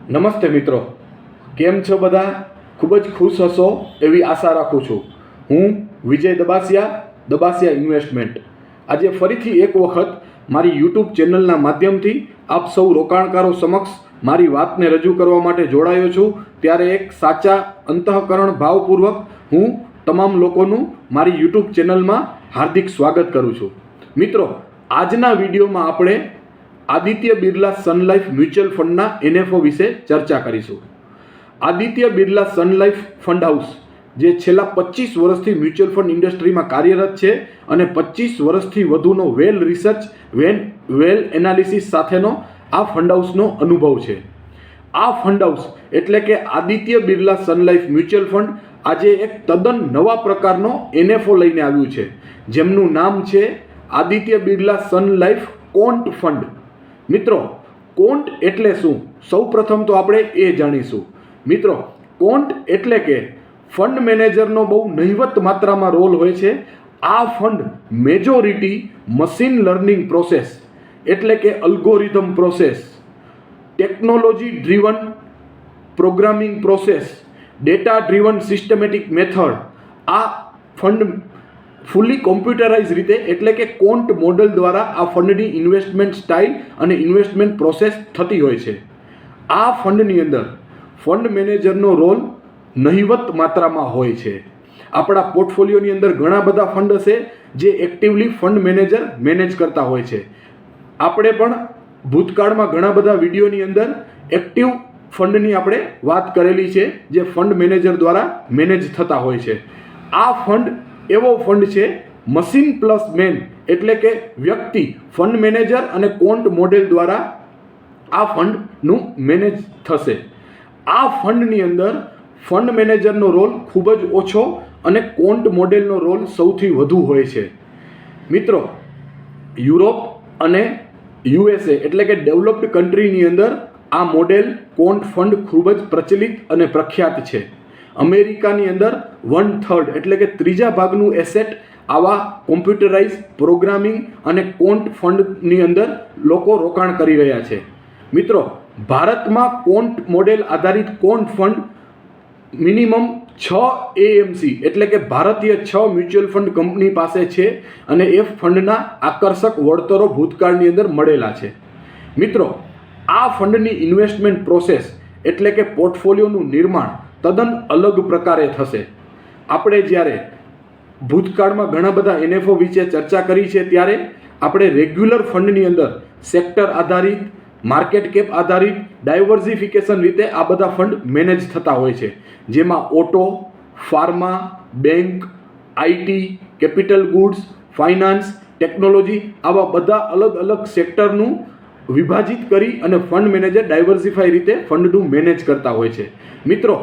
નમસ્તે મિત્રો, કેમ છો બધા? ખૂબ જ ખુશ હશો એવી આશા રાખું છું. હું વિજય દબાસિયા ઇન્વેસ્ટમેન્ટ આજે ફરીથી એક વખત મારી યુટ્યુબ ચેનલના માધ્યમથી આપ સૌ રોકાણકારો સમક્ષ મારી વાતને રજૂ કરવા માટે જોડાયો છું. ત્યારે એક સાચા અંતઃકરણ ભાવપૂર્વક હું તમામ લોકોનું મારી યુટ્યુબ ચેનલમાં હાર્દિક સ્વાગત કરું છું. મિત્રો, આજના વિડીયોમાં આપણે આદિત્ય બિરલા સન લાઈફ મ્યુચ્યુઅલ ફંડના NFO વિશે ચર્ચા કરીશું. આદિત્ય બિરલા સન લાઈફ ફંડ હાઉસ જે છેલ્લા 25 વર્ષથી મ્યુચ્યુઅલ ફંડ ઇન્ડસ્ટ્રીમાં કાર્યરત છે અને 25 વર્ષથી વધુનો વેલ રિસર્ચ વેલ એનાલિસિસ સાથેનો આ ફંડ હાઉસનો અનુભવ છે. આ ફંડ હાઉસ એટલે કે આદિત્ય બિરલા સન લાઈફ મ્યુચ્યુઅલ ફંડ આજે એક તદ્દન નવા પ્રકારનો NFO લઈને આવ્યું છે, જેમનું નામ છે આદિત્ય બિરલા સન લાઈફ કોન્ટ ફંડ. મિત્રો, કોન્ટ એટલે શું? સૌ પ્રથમ તો આપણે એ જાણીશું. મિત્રો, કોન્ટ એટલે કે ફંડ મેનેજરનો બહુ નહિવત માત્રામાં રોલ હોય છે. આ fund majority machine learning process એટલે કે algorithm process, technology driven programming process, data driven systematic method, આ ફંડ ફૂલી કોમ્પ્યુટરાઇઝ રીતે એટલે કે કોન્ટ મોડલ દ્વારા આ ફંડની ઇન્વેસ્ટમેન્ટ સ્ટાઇલ અને ઇન્વેસ્ટમેન્ટ પ્રોસેસ થતી હોય છે. આ ફંડની અંદર ફંડ મેનેજરનો રોલ નહિવત માત્રામાં હોય છે. આપણા પોર્ટફોલિયોની અંદર ઘણા બધા ફંડ હશે જે એક્ટિવલી ફંડ મેનેજર મેનેજ કરતા હોય છે. આપણે પણ ભૂતકાળમાં ઘણા બધા વિડીયોની અંદર એક્ટિવ ફંડની આપણે વાત કરેલી છે જે ફંડ મેનેજર દ્વારા મેનેજ થતા હોય છે. આ ફંડ એવો ફંડ છે મશીન પ્લસ મેન એટલે કે વ્યક્તિ, ફંડ મેનેજર અને કોન્ટ મોડેલ દ્વારા આ ફંડનું મેનેજ થશે. આ ફંડની અંદર ફંડ મેનેજરનો રોલ ખૂબ જ ઓછો અને કોન્ટ મોડેલનો રોલ સૌથી વધુ હોય છે. મિત્રો, યુરોપ અને USA એટલે કે ડેવલપ્ડ કન્ટ્રીની અંદર આ મોડેલ કોન્ટ ફંડ ખૂબ જ પ્રચલિત અને પ્રખ્યાત છે. અમેરિકાની અંદર 1/3 એટલે કે ત્રીજા ભાગનું એસેટ આવા કોમ્પ્યુટરાઇઝ પ્રોગ્રામિંગ અને કોન્ટ ફંડની અંદર લોકો રોકાણ કરી રહ્યા છે. મિત્રો, ભારતમાં કોન્ટ મોડેલ આધારિત કોન્ટ ફંડ મિનિમમ 6 AMC એટલે કે ભારતીય 6 મ્યુચ્યુઅલ ફંડ કંપની પાસે છે અને એ ફંડના આકર્ષક વળતરો ભૂતકાળની અંદર મળેલા છે. મિત્રો, આ ફંડની ઇન્વેસ્ટમેન્ટ પ્રોસેસ એટલે કે પોર્ટફોલિયોનું નિર્માણ તદ્દન અલગ પ્રકારે થશે. આપણે જ્યારે ભૂતકાળમાં ઘણા બધા NFO વિશે ચર્ચા કરી છે ત્યારે આપણે રેગ્યુલર ફંડની અંદર સેક્ટર આધારિત, માર્કેટ કેપ આધારિત, ડાયવર્સિફિકેશન રીતે આ બધા ફંડ મેનેજ થતા હોય છે, જેમાં auto, pharma, bank, IT, capital goods, finance, technology આવા બધા અલગ અલગ સેક્ટરનું વિભાજિત કરી અને ફંડ મેનેજર ડાયવર્સિફાઈ રીતે ફંડનું મેનેજ કરતા હોય છે. મિત્રો,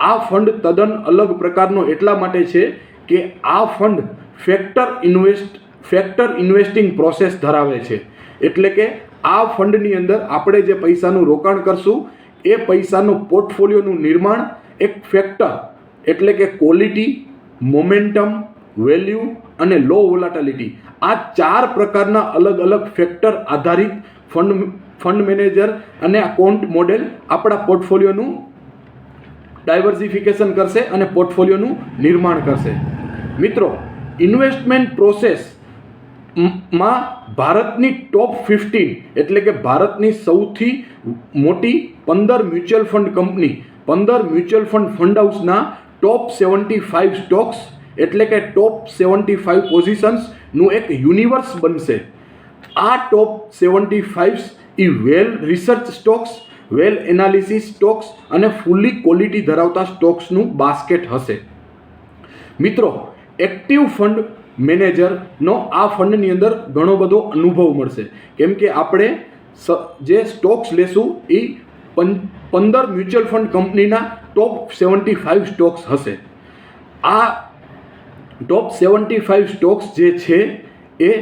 આ ફંડ તદ્દન અલગ પ્રકારનો એટલા માટે છે કે આ ફંડ ફેક્ટર ઇન્વેસ્ટિંગ પ્રોસેસ ધરાવે છે. એટલે કે આ ફંડની અંદર આપણે જે પૈસાનું રોકાણ કરશું એ પૈસાનું પોર્ટફોલિયોનું નિર્માણ એક ફેક્ટર એટલે કે ક્વોલિટી, મોમેન્ટમ, વેલ્યુ અને લો વોલાટિલિટી આ 4 પ્રકારના અલગ અલગ ફેક્ટર આધારિત ફંડ મેનેજર અને આ કોન્ટ મોડેલ આપણા પોર્ટફોલિયોનું ડાયવર્સિફિકેશન કરશે અને પોર્ટફોલિયોનું નિર્માણ કરશે. મિત્રો, ઇન્વેસ્ટમેન્ટ પ્રોસેસમાં ભારતની ટોપ 15 એટલે કે ભારતની સૌથી મોટી 15 mutual fund company, 15 mutual fund હાઉસના ટોપ 75 સ્ટોક્સ એટલે કે ટોપ 75 પોઝિશન્સનું એક યુનિવર્સ બનશે. આ ટોપ 75 એ વેલ રિસર્ચ સ્ટોક્સ, વેલ એનાલિસિસ સ્ટોક્સ અને ફૂલી ક્વોલિટી ધરાવતા સ્ટોક્સનું બાસ્કેટ હશે. મિત્રો, એક્ટિવ ફંડ મેનેજરનો આ ફંડની અંદર ઘણો બધો અનુભવ મળશે, કેમ કે આપણે જે સ્ટોક્સ લેશું એ 15 મ્યુચ્યુઅલ ફંડ કંપનીના ટોપ 75 સ્ટોક્સ હશે. આ ટોપ 75 સ્ટોક્સ જે છે એ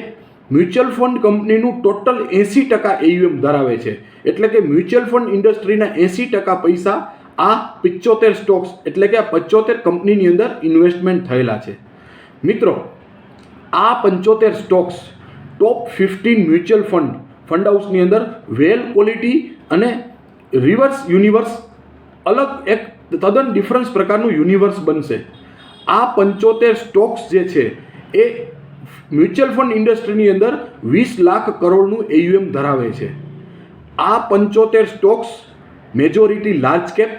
મ્યુચ્યુઅલ ફંડ કંપનીનું ટોટલ 80% AUM ધરાવે છે. એટલે કે મ્યુચ્યુઅલ ફંડ ઇન્ડસ્ટ્રીના 80% પૈસા આ 75 સ્ટોક્સ એટલે કે આ 75 કંપનીની અંદર ઇન્વેસ્ટમેન્ટ થયેલા છે. મિત્રો, આ 75 સ્ટોક્સ ટોપ 15 મ્યુચ્યુઅલ ફંડ હાઉસની અંદર વેલ ક્વોલિટી અને રિવર્સ યુનિવર્સ અલગ એક તદ્દન ડિફરન્સ પ્રકારનું યુનિવર્સ બનશે. આ 75 સ્ટોક્સ જે છે એ મ્યુચ્યુઅલ ફંડ ઇન્ડસ્ટ્રીની અંદર 20 લાખ કરોડનું AUM ધરાવે છે. આ 75 સ્ટોક્સ મેજોરિટી લાર્જ કેપ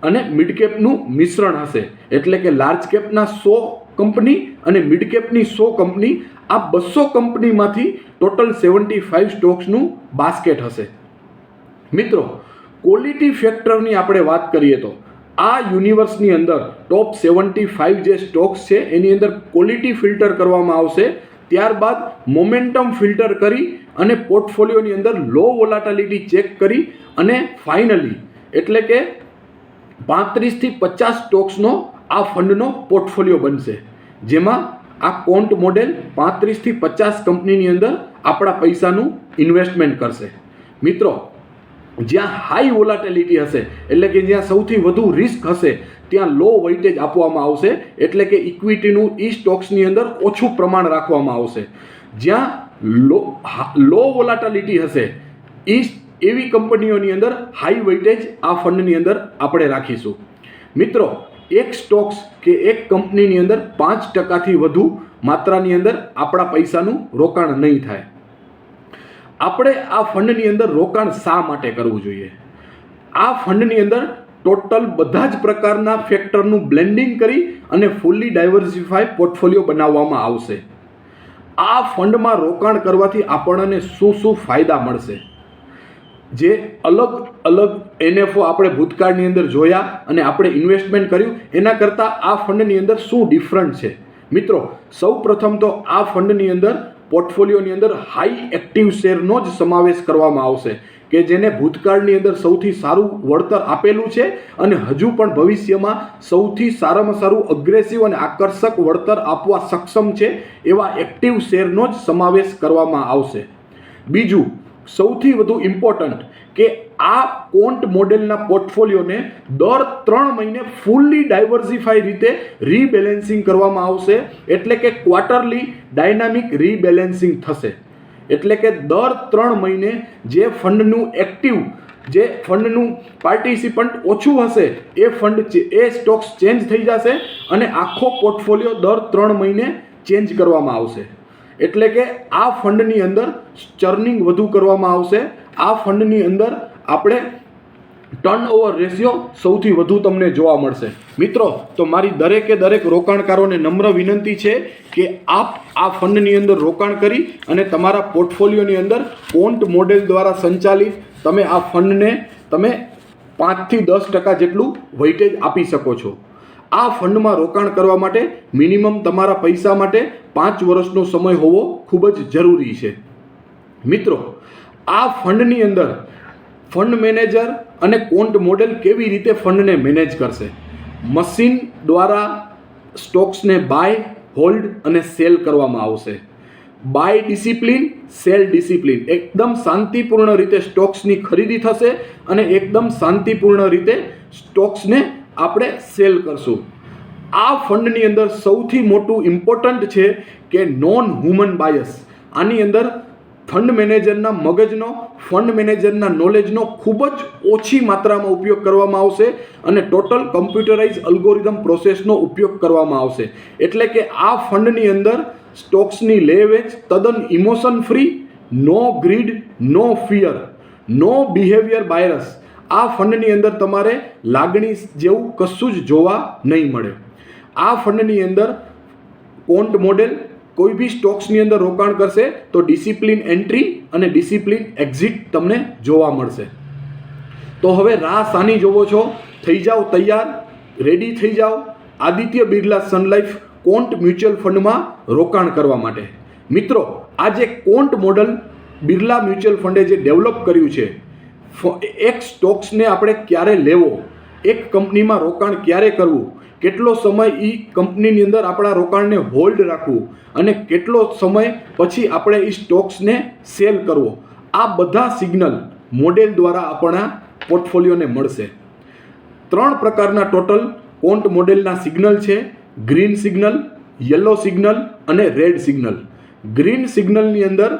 અને મિડ કેપનું મિશ્રણ હશે. એટલે કે લાર્જ કેપના 100 કંપની અને મિડ કેપની 100 કંપની, આ 200 કંપનીમાંથી ટોટલ 75 સ્ટોક્સનું બાસ્કેટ હશે. મિત્રો, ક્વોલિટી ફેક્ટરની આપણે વાત કરીએ તો આ યુનિવર્સની અંદર ટોપ 75 જે સ્ટોક્સ છે એની અંદર ક્વોલિટી ફિલ્ટર કરવામાં આવશે. ત્યારબાદ મોમેન્ટમ ફિલ્ટર કરી અને પોર્ટફોલિયોની અંદર લો વોલાટિલિટી ચેક કરી અને ફાઇનલી એટલે કે 35 થી 50 સ્ટોક્સનો આ ફંડનો પોર્ટફોલિયો બનશે, જેમાં આ કોન્ટ મોડેલ 35 થી 50 કંપનીની અંદર આપણા પૈસાનું ઇન્વેસ્ટમેન્ટ કરશે. મિત્રો, જ્યાં હાઈ વોલાટિલિટી હશે એટલે કે જ્યાં સૌથી વધુ રિસ્ક હશે ત્યાં લો વેઇટેજ આપવામાં આવશે. એટલે કે ઇક્વિટીનું ઈ સ્ટોક્સની અંદર ઓછું પ્રમાણ રાખવામાં આવશે. જ્યાં લો વોલાટિલિટી હશે એવી કંપનીઓની અંદર હાઈ વેઇટેજ આ ફંડની અંદર આપણે રાખીશું. મિત્રો, એક સ્ટોક્સ કે એક કંપનીની અંદર 5% વધુ માત્રાની અંદર આપણા પૈસાનું રોકાણ નહીં થાય. આપણે આ ફંડની અંદર રોકાણ શા માટે કરવું જોઈએ? આ ફંડની અંદર ટોટલ બધા જ પ્રકારના ફેક્ટરનું બ્લેન્ડિંગ કરી અને ફૂલ્લી ડાયવર્સિફાય પોર્ટફોલિયો બનાવવામાં આવશે. આ ફંડમાં રોકાણ કરવાથી આપણને શું શું ફાયદા મળશે? જે અલગ અલગ NFO આપણે ભૂતકાળની અંદર જોયા અને આપણે ઇન્વેસ્ટમેન્ટ કર્યું એના કરતાં આ ફંડની અંદર શું ડિફરન્ટ છે? મિત્રો, સૌ પ્રથમ તો આ ફંડની અંદર પોર્ટફોલિયોની અંદર હાઈ એક્ટિવ શેરનો જ સમાવેશ કરવામાં આવશે કે જેને ભૂતકાળની અંદર સૌથી સારું વળતર આપેલું છે અને હજુ પણ ભવિષ્યમાં સૌથી સારામાં સારું અગ્રેસિવ અને આકર્ષક વળતર આપવા સક્ષમ છે એવા એક્ટિવ શેરનો જ સમાવેશ કરવામાં આવશે. બીજું, સૌથી વધુ ઇમ્પોર્ટન્ટ કે આ કોન્ટ મોડેલના પોર્ટફોલિયોને દર 3 મહિને ફૂલ્લી ડાયવર્સિફાઈ રીતે રીબેલેન્સિંગ કરવામાં આવશે. એટલે કે ક્વાર્ટરલી ડાયનામિક રીબેલેન્સિંગ થશે. એટલે કે દર 3 મહિને જે ફંડનું એક્ટિવ જે ફંડનું પાર્ટિસિપન્ટ ઓછું હશે એ સ્ટોક્સ ચેન્જ થઈ જશે અને આખો પોર્ટફોલિયો દર 3 મહિને ચેન્જ કરવામાં આવશે. એટલે કે આ ફંડની અંદર ચર્નિંગ વધુ કરવામાં આવશે. આ ફંડની અંદર આપણે ટર્નઓવર રેશિયો સૌથી વધુ તમને જોવા મળશે. મિત્રો, તો મારી દરેક રોકાણકારોને નમ્ર વિનંતી છે કે આપ આ ફંડની અંદર રોકાણ કરી અને તમારા પોર્ટફોલિયોની અંદર કોન્ટ મોડેલ દ્વારા સંચાલિત તમે આ ફંડને તમે 5 થી 10% જેટલું વેઇટેજ આપી શકો છો. આ ફંડમાં રોકાણ કરવા માટે મિનિમમ તમારા પૈસા માટે 5 વર્ષનો સમય હોવો ખૂબ જ જરૂરી છે. મિત્રો, આ ફંડની અંદર ફંડ મેનેજર અને કોન્ટ મોડેલ કેવી રીતે ફંડને મેનેજ કરશે? મશીન દ્વારા સ્ટોક્સને બાય, હોલ્ડ અને સેલ કરવામાં આવશે. Buy discipline, sell discipline. એકદમ શાંતિપૂર્ણ રીતે સ્ટોક્સની ખરીદી થશે અને એકદમ શાંતિપૂર્ણ રીતે સ્ટોક્સને આપણે સેલ કરશું. આ ફંડની અંદર સૌથી મોટું ઇમ્પોર્ટન્ટ છે કે નોન હ્યુમન બાયસ. આની અંદર ફંડ મેનેજરના મગજનો, ફંડ મેનેજરના નોલેજનો ખૂબ જ ઓછી માત્રામાં ઉપયોગ કરવામાં આવશે અને ટોટલ કમ્પ્યુટરાઇઝ અલ્ગોરિધમ પ્રોસેસનો ઉપયોગ કરવામાં આવશે. એટલે કે આ ફંડની અંદર સ્ટોક્સની લે વેચ તદ્દન ઇમોશન ફ્રી, નો ગ્રીડ, નો ફિયર, નો બિહેવિયર બાયસ. આ ફંડની અંદર તમારે લાગણી જેવું કશું જ જોવા નહીં મળે. આ ફંડની અંદર કોન્ટ મોડેલ કોઈ બી સ્ટોક્સની અંદર રોકાણ કરશે તો ડિસિપ્લિન એન્ટ્રી અને ડિસિપ્લિન એક્ઝિટ તમને જોવા મળશે. તો હવે રાહ સાની જોવો છો? થઈ જાઓ તૈયાર, રેડી થઈ જાઓ આદિત્ય બિરલા સન લાઈફ કોન્ટ મ્યુચ્યુઅલ ફંડમાં રોકાણ કરવા માટે. મિત્રો, આ જે કોન્ટ મોડલ બિરલા મ્યુચ્યુઅલ ફંડે જે ડેવલપ કર્યું છે, એક સ્ટોક્સને આપણે ક્યારે લેવો, એક કંપનીમાં રોકાણ ક્યારે કરવું, કેટલો સમય એ કંપનીની અંદર આપણા રોકાણને હોલ્ડ રાખવું અને કેટલો સમય પછી આપણે એ સ્ટોક્સને સેલ કરવો, આ બધા સિગ્નલ મોડેલ દ્વારા આપણા પોર્ટફોલિયોને મળશે. 3 પ્રકારના ટોટલ કોન્ટ મોડેલના સિગ્નલ છે: ગ્રીન સિગ્નલ, યલો સિગ્નલ અને રેડ સિગ્નલ. ગ્રીન સિગ્નલની અંદર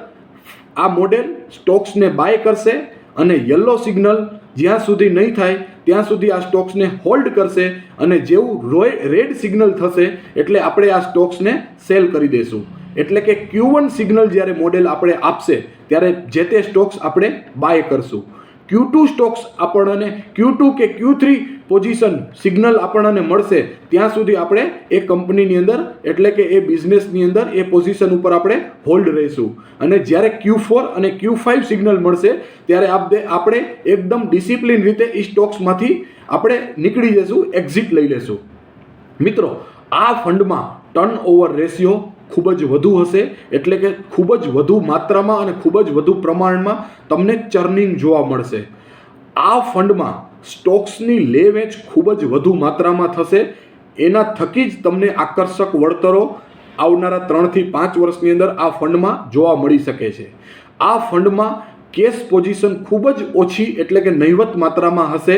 આ મોડેલ સ્ટોક્સને બાય કરશે અને યલો સિગ્નલ જ્યાં સુધી નહીં થાય ત્યાં સુધી આ સ્ટોક્સને હોલ્ડ કરશે અને જેવું રેડ સિગ્નલ થશે એટલે આપણે આ સ્ટોક્સને સેલ કરી દઈશું. એટલે કે Q1 સિગ્નલ જ્યારે મોડેલ આપણે આપશે ત્યારે જે તે સ્ટોક્સ આપણે બાય કરશું. Q2 સ્ટોક્સ આપણને Q2 કે Q3 પોઝિશન સિગ્નલ આપણને મળશે ત્યાં સુધી આપણે એ કંપનીની અંદર એટલે કે એ બિઝનેસની અંદર એ પોઝિશન ઉપર આપણે હોલ્ડ રહીશું. અને જ્યારે Q4 અને Q5 સિગ્નલ મળશે ત્યારે આપણે એકદમ ડિસિપ્લિન રીતે એ સ્ટોક્સમાંથી આપણે નીકળી જશું, એક્ઝિટ લઈ લેશું. મિત્રો, આ ફંડમાં ટર્નઓવર રેશિયો ખૂબ જ વધુ હશે, એટલે કે ખૂબ જ વધુ માત્રામાં અને ખૂબ જ વધુ પ્રમાણમાં તમને ચર્નિંગ જોવા મળશે. આ ફંડમાં સ્ટોક્સની લે વેચ ખૂબ જ વધુ માત્રામાં થશે. એના થકી જ તમને આકર્ષક વળતરો આવનારા 3 થી 5 વર્ષની અંદર આ ફંડમાં જોવા મળી શકે છે. આ ફંડમાં કેશ પોઝિશન ખૂબ જ ઓછી એટલે કે નહિવત માત્રામાં હશે.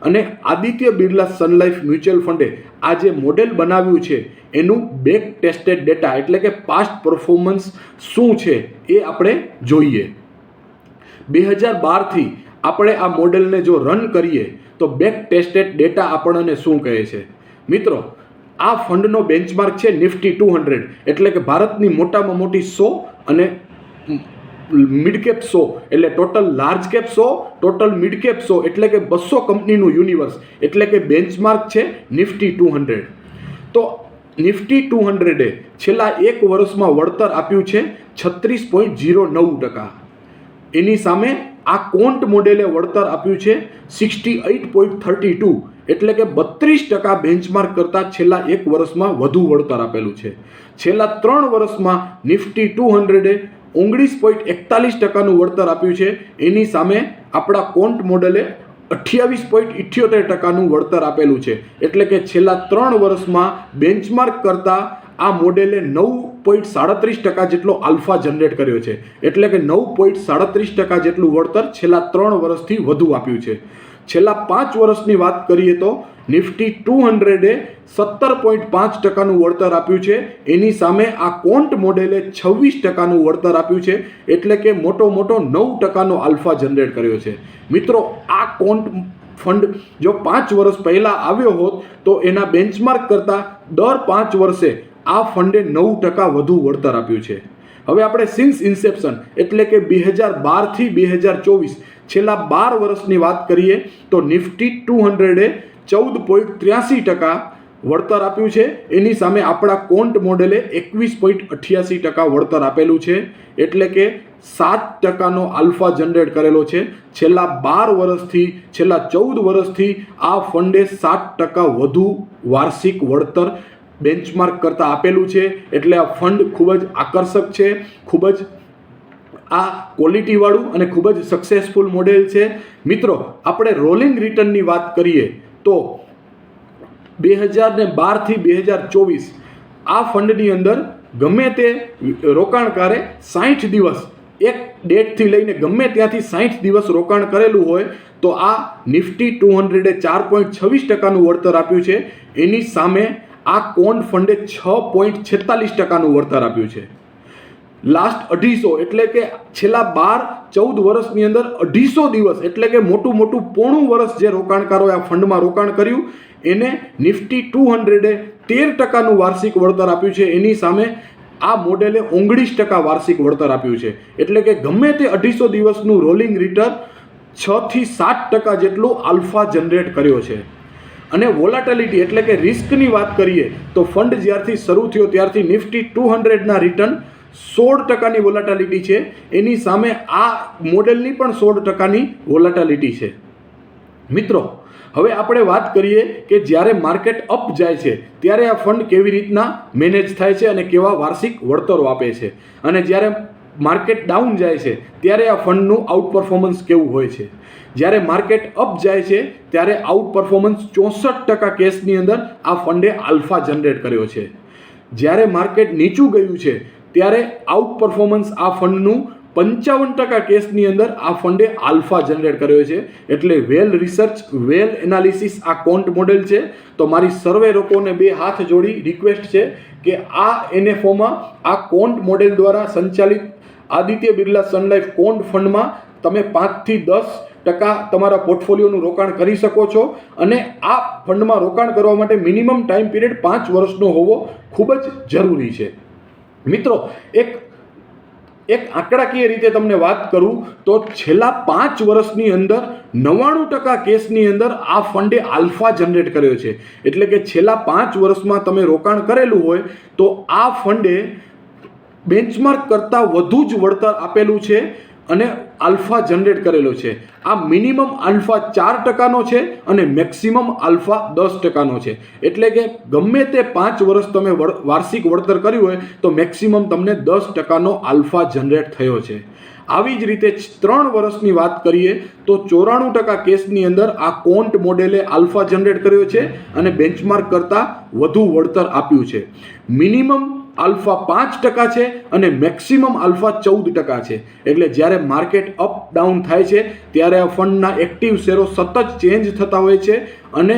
અને આદિત્ય બિરલા સન લાઈફ મ્યુચ્યુઅલ ફંડે આ જે મોડેલ બનાવ્યું છે એનું બેક ટેસ્ટેડ ડેટા એટલે કે પાસ્ટ પરફોર્મન્સ શું છે એ આપણે જોઈએ. 2012થી આપણે આ મોડેલને જો રન કરીએ તો બેક ટેસ્ટેડ ડેટા આપણને શું કહે છે? મિત્રો, આ ફંડનો બેન્ચમાર્ક છે નિફ્ટી 200 એટલે કે ભારતની મોટામાં મોટી 100 અને મિડ કેપ 100 એટલે total large cap 100, total mid cap 100 એટલે કે 200 કંપનીનું યુનિવર્સ એટલે કે બેન્ચમાર્ક છે નિફ્ટી 200. તો નિફ્ટી 200એ છેલ્લા એક વર્ષમાં વળતર આપ્યું છે 36.09%. એની સામે આ કોન્ટ મોડેલે વળતર આપ્યું છે 68.32 એટલે કે 32% બેન્ચમાર્ક કરતાં છેલ્લા એક વર્ષમાં વધુ વળતર આપેલું છે. છેલ્લા 3 વર્ષમાં નિફ્ટી 200એ 19.41%નું વળતર આપ્યું છે. એની સામે આપણા કોન્ટ મોડેલે 28.78%નું વળતર આપેલું છે. એટલે કે છેલ્લા 3 વર્ષમાં બેન્ચમાર્ક કરતાં આ મોડેલે 9.37% જેટલો આલ્ફા જનરેટ કર્યો છે. એટલે કે 9.37% જેટલું વળતર છેલ્લા 3 વર્ષથી વધુ આપ્યું છે. છેલ્લા 5 વર્ષની વાત કરીએ તો નિફ્ટી 200એ 17.5%નું વળતર આપ્યું છે. એની સામે આ કોન્ટ મોડેલે 26%નું વળતર આપ્યું છે. એટલે કે મોટો 9%નો આલ્ફા જનરેટ કર્યો છે. મિત્રો, આ કોન્ટ ફંડ જો 5 વર્ષ પહેલા આવ્યો હોત તો એના બેન્ચમાર્ક કરતાં દર 5 વર્ષે આ ફંડે 9% વધુ વળતર આપ્યું છે. હવે આપણે સિન્સ ઇન્સેપ્શન એટલે કે 2012થી 2024 છેલ્લા 12 વર્ષની વાત કરીએ તો નિફ્ટી 200એ 14.83% વળતર આપ્યું છે. એની સામે આપણા કોન્ટ મોડેલે 21.88% વળતર આપેલું છે. એટલે કે 7%નો આલ્ફા જનરેટ કરેલો છે. છેલ્લા 12 વર્ષથી છેલ્લા 14 વર્ષથી આ ફંડે 7% વધુ વાર્ષિક વળતર બેન્ચમાર્ક કરતાં આપેલું છે. એટલે આ ફંડ ખૂબ જ આકર્ષક છે, ખૂબ જ આ ક્વોલિટીવાળું અને ખૂબ જ સક્સેસફુલ મોડેલ છે. મિત્રો, આપણે રોલિંગ રિટર્નની વાત કરીએ તો 2012થી 2024 આ ફંડની અંદર ગમે તે રોકાણકારે 60 દિવસ એક ડેટથી લઈને ગમે ત્યાંથી 60 દિવસ રોકાણ કરેલું હોય તો આ નિફ્ટી 200એ 4.26%નું વળતર આપ્યું છે. એની સામે આ કોન્ટ ફંડે 6.46%નું વળતર આપ્યું છે. લાસ્ટ 250 એટલે કે છેલ્લા 12-14 વર્ષની અંદર 250 દિવસ એટલે કે મોટું પોણું વર્ષ જે રોકાણકારોએ આ ફંડમાં રોકાણ કર્યું એને નિફ્ટી 200એ 13%નું વાર્ષિક વળતર આપ્યું છે. એની સામે આ મોડેલે 19% વાર્ષિક વળતર આપ્યું છે. એટલે કે ગમે તે 250 દિવસનું રોલિંગ રિટર્ન 6 થી 7% જેટલું આલ્ફા જનરેટ કર્યો છે. અને વોલાટિલિટી એટલે કે રિસ્કની વાત કરીએ તો ફંડ જ્યારથી શરૂ થયો ત્યારથી નિફ્ટી 200ના રિટર્ન 16%ની વોલાટિલિટી છે. એની સામે આ મોડેલની પણ 16%ની વોલાટિલિટી છે. મિત્રો, હવે આપણે વાત કરીએ કે જ્યારે માર્કેટ અપ જાય છે ત્યારે આ ફંડ કેવી રીતના મેનેજ થાય છે અને કેવા વાર્ષિક વળતરો આપે છે, અને જ્યારે માર્કેટ ડાઉન જાય છે ત્યારે આ ફંડનું આઉટ પરફોર્મન્સ કેવું હોય છે. જ્યારે માર્કેટ અપ જાય છે ત્યારે આઉટ પરફોર્મન્સ 64% કેસની અંદર આ ફંડે આલ્ફા જનરેટ કર્યો છે. જ્યારે માર્કેટ નીચું ગયું છે ત્યારે આઉટ પરફોર્મન્સ આ ફંડનું 55% કેસની અંદર આ ફંડે આલ્ફા જનરેટ કર્યો છે. એટલે વેલ રિસર્ચ, વેલ એનાલિસિસ આ કોન્ટ મોડેલ છે. તો મારી સર્વે લોકોને 2 હાથ જોડી રિક્વેસ્ટ છે કે આ NFOમાં આ કોન્ટ મોડેલ દ્વારા સંચાલિત આદિત્ય બિરલા સન લાઈફ કોન્ટ ફંડમાં તમે 5 થી 10% તમારા પોર્ટફોલિયોનું રોકાણ કરી શકો છો. અને આ ફંડમાં રોકાણ કરવા માટે મિનિમમ ટાઈમ પીરિયડ 5 વર્ષનો હોવો ખૂબ જ જરૂરી છે. મિત્રો, એક આંકડાકીય રીતે તમને વાત કરું તો છેલ્લા 5 વર્ષની અંદર 99% કેસની અંદર આ ફંડે આલ્ફા જનરેટ કર્યો છે. એટલે કે છેલ્લા 5 વર્ષમાં તમે રોકાણ કરેલું હોય તો આ ફંડે બેન્ચમાર્ક કરતાં વધુ જ વળતર આપેલું છે અને આલ્ફા જનરેટ કરેલો છે. આ મિનિમમ આલ્ફા 4%નો છે અને મેક્સિમમ આલ્ફા 10%નો છે. એટલે કે ગમે તે 5 વર્ષ તમે વાર્ષિક વળતર કર્યું હોય તો મેક્સિમમ તમને 10%નો આલ્ફા જનરેટ થયો છે. આવી જ રીતે 3 વર્ષની વાત કરીએ તો 94% કેસની અંદર આ કોન્ટ મોડેલે આલ્ફા જનરેટ કર્યો છે અને બેન્ચમાર્ક કરતાં વધુ વળતર આપ્યું છે. મિનિમમ આલ્ફા 5% છે અને મેક્સિમમ આલ્ફા 14% છે. એટલે જ્યારે માર્કેટ અપ ડાઉન થાય છે ત્યારે આ ફંડના એક્ટિવ શેરો સતત ચેન્જ થતા હોય છે અને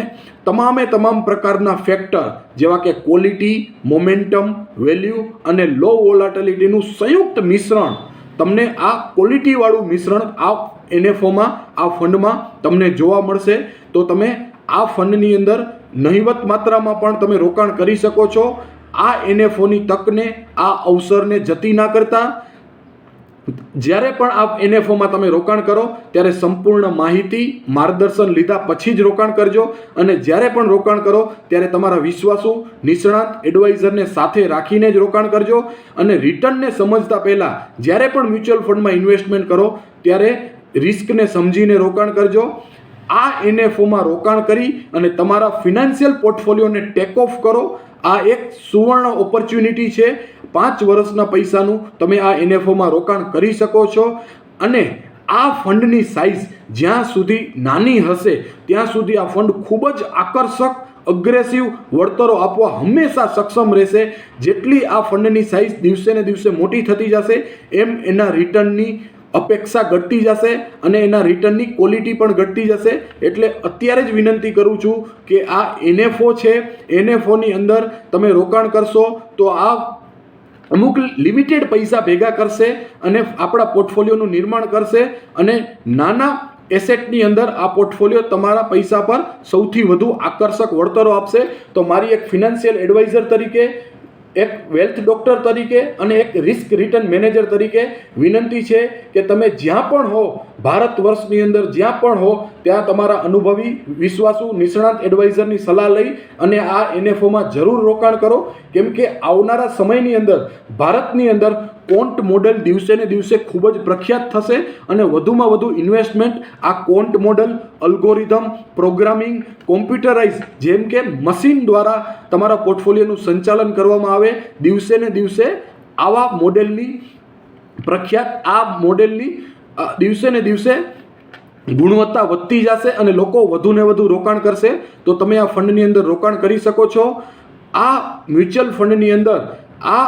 તમામ પ્રકારના ફેક્ટર જેવા કે ક્વોલિટી, મોમેન્ટમ, વેલ્યુ અને લો વોલાટિલિટીનું સંયુક્ત મિશ્રણ, તમને આ ક્વોલિટીવાળું મિશ્રણ આ એનએફઓમાં, આ ફંડમાં તમને જોવા મળશે. તો તમે આ ફંડની અંદર નહિવત માત્રામાં પણ તમે રોકાણ કરી શકો છો. આ એનએફઓની તકને, આ અવસરને જતી ના કરતા જ્યારે પણ આ એનએફઓમાં તમે રોકાણ કરો ત્યારે સંપૂર્ણ માહિતી, માર્ગદર્શન લીધા પછી જ રોકાણ કરજો. અને જ્યારે પણ રોકાણ કરો ત્યારે તમારા વિશ્વાસુ નિષ્ણાત એડવાઇઝરને સાથે રાખીને જ રોકાણ કરજો. અને રિટર્નને સમજતા પહેલાં જ્યારે પણ મ્યુચ્યુઅલ ફંડમાં ઇન્વેસ્ટમેન્ટ કરો ત્યારે રિસ્કને સમજીને રોકાણ કરજો. આ એનએફઓમાં રોકાણ કરી અને તમારા ફિનાન્શિયલ પોર્ટફોલિયોને ટેક ઓફ કરો. આ એક સુવર્ણ ઓપોર્ચ્યુનિટી છે. 5 વર્ષના પૈસાનું તમે આ એનએફઓમાં રોકાણ કરી શકો છો. અને આ ફંડની સાઇઝ જ્યાં સુધી નાની હશે ત્યાં સુધી આ ફંડ ખૂબ જ આકર્ષક, અગ્રેસિવ વળતરો આપવા હંમેશા સક્ષમ રહેશે. જેટલી આ ફંડની સાઇઝ દિવસે ને દિવસે મોટી થતી જશે એમ એના રિટર્નની અપેક્ષા ઘટતી જશે અને એના રિટર્નની ક્વોલિટી પણ ઘટતી જશે. એટલે અત્યારે જ વિનંતી કરું છું કે આ એનએફઓ છે, એનએફઓની અંદર તમે રોકાણ કરશો તો આ અમુક લિમિટેડ પૈસા ભેગા કરશે અને આપણા પોર્ટફોલિયોનું નિર્માણ કરશે. અને નાના એસેટની અંદર આ પોર્ટફોલિયો તમારા પૈસા પર સૌથી વધુ આકર્ષક વળતરો આપશે. તો મારી એક ફિનાન્શિયલ એડવાઇઝર તરીકે, એક વેલ્થ ડોક્ટર તરીકે અને એક રિસ્ક રિટર્ન મેનેજર તરીકે વિનંતી છે કે તમે જ્યાં પણ હો, ભારત વર્ષની અંદર જ્યાં પણ હો ત્યાં તમારા અનુભવી, વિશ્વાસુ, નિષ્ણાત એડવાઇઝરની સલાહ લઈ અને આ એનએફઓમાં જરૂર રોકાણ કરો. કેમ કે આવનારા સમયની અંદર ભારતની અંદર કોન્ટ મોડેલ દિવસે ને દિવસે ખૂબ જ પ્રખ્યાત થશે અને વધુમાં વધુ ઇન્વેસ્ટમેન્ટ આ કોન્ટ મોડેલ, અલ્ગોરિધમ, પ્રોગ્રામિંગ, કોમ્પ્યુટરાઇઝ જેમ કે મશીન દ્વારા તમારા પોર્ટફોલિયોનું સંચાલન કરવામાં આવે. દિવસે ને દિવસે આવા મોડેલની પ્રખ્યાત, આ મોડેલની દિવસે ને દિવસે ગુણવત્તા વધતી જશે અને લોકો વધુને વધુ રોકાણ કરશે. તો તમે આ ફંડની અંદર રોકાણ કરી શકો છો. આ મ્યુચ્યુઅલ ફંડની અંદર, આ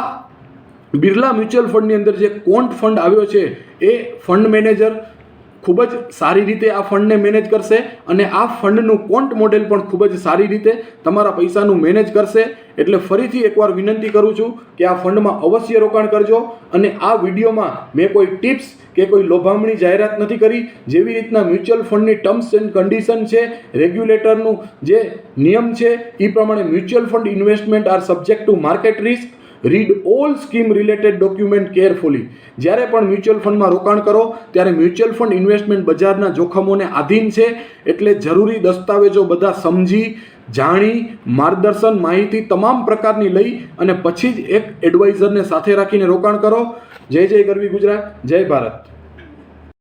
બિરલા મ્યુચ્યુઅલ ફંડની અંદર જે કોન્ટ ફંડ આવ્યો છે એ ફંડ મેનેજર ખૂબ જ સારી રીતે આ ફંડને મેનેજ કરશે અને આ ફંડનું કોન્ટ મોડેલ પણ ખૂબ જ સારી રીતે તમારા પૈસાનું મેનેજ કરશે. એટલે ફરીથી એકવાર વિનંતી કરું છું કે આ ફંડમાં અવશ્ય રોકાણ કરજો. અને આ વિડીયોમાં મેં કોઈ ટિપ્સ કે કોઈ લોભામણી જાહેરાત નથી કરી. જેવી રીતના મ્યુચ્યુઅલ ફંડની ટર્મ્સ એન્ડ કન્ડિશન છે, રેગ્યુલેટરનું જે નિયમ છે એ પ્રમાણે mutual fund investment R subject to market risk. Read all scheme related document carefully. જ્યારે પણ મ્યુચ્યુઅલ ફંડમાં રોકાણ કરો ત્યારે મ્યુચ્યુઅલ ફંડ ઇન્વેસ્ટમેન્ટ બજારના જોખમોને આધીન છે. એટલે જરૂરી દસ્તાવેજો બધા સમજી, જાણી, માર્ગદર્શન, માહિતી તમામ પ્રકારની લઈ અને પછી જ એક એડવાઇઝરને સાથે રાખીને રોકાણ કરો. જય જય ગરવી ગુજરાત, જય ભારત.